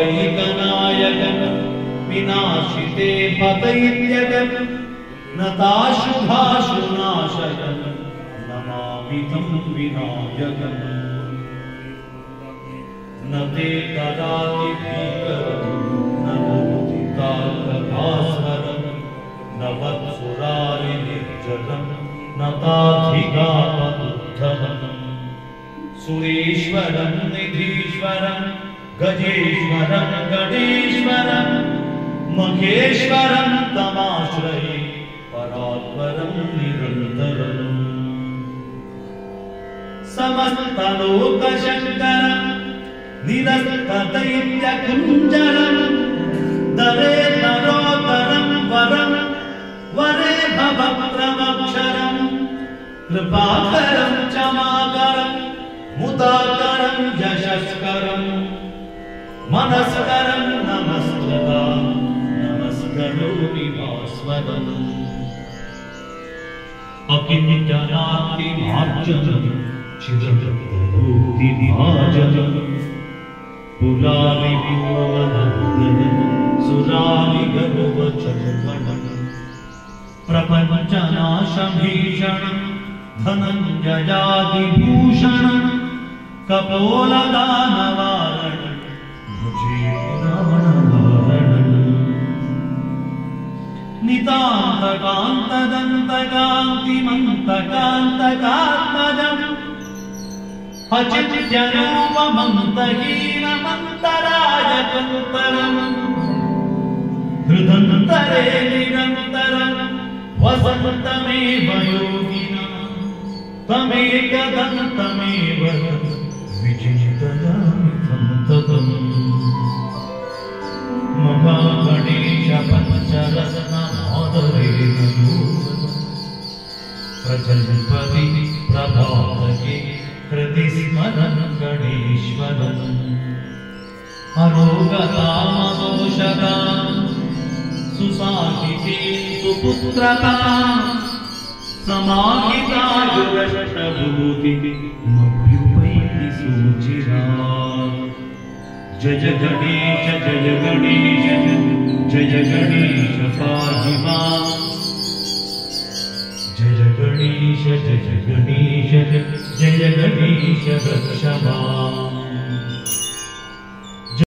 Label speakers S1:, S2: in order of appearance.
S1: अनायकैकनायकन विनाशिते पतैत्यगन नताशुभाशुनाशकन नमामि तं विनायकन न ते कदाति भीकरं न नोदिताकभास्वरं न वत्सुरारिनिर्जलं न ताधिगापदुद्धमम् सुरेश्वरं निधीश्वरं गजेश्वरं गणेश्वरं महेश्वरं तमाश्रये परात्परं निरन्तरम् समस्तलोकशङ्करं निरस्तदैत्यकुञ्जरं दरे नरोत्तरं वरं वरे भवत्रमक्षरं कृपाकरं क्षमाकरं मुदाकरं यशस्करं मनस्करं नमस्कृता नमस्करोमि भास्वरम् अकिञ्चनातिमार्जनं चिरजगद्गुरुभाजनं पुराविपूर्णमङ्गलं सुराविगर्वचर्वणं प्रपञ्चनाशभीषणं धनञ्जयादिभूषणं कपोलदानवारणं भुजेपुराणवारणं नितान्तकान्तदन्तकान्तिमन्तकान्तकात्मजम् अचिन्त्यरूपमन्तहीनमन्तरायकन्तरम् हृदन्तरे निरन्तरं वसन्तमेव योगिनः तमेकदन्तमेव विचिन्तयामि सन्ततम् महागणेश पञ्चरत्नमादरेण प्रजल्पति प्रभातके हृदि स्मरन् गणेश्वरम् अरोगतामदोषदां सुसाहिते सुपुत्रता समाहितायुरष्टभूति मभ्युपैति सूचिरा जय गणेश जय गणेश जय गणेश पाहि माम् जय गणेश जय गणेश जय गणेश रक्ष माम्।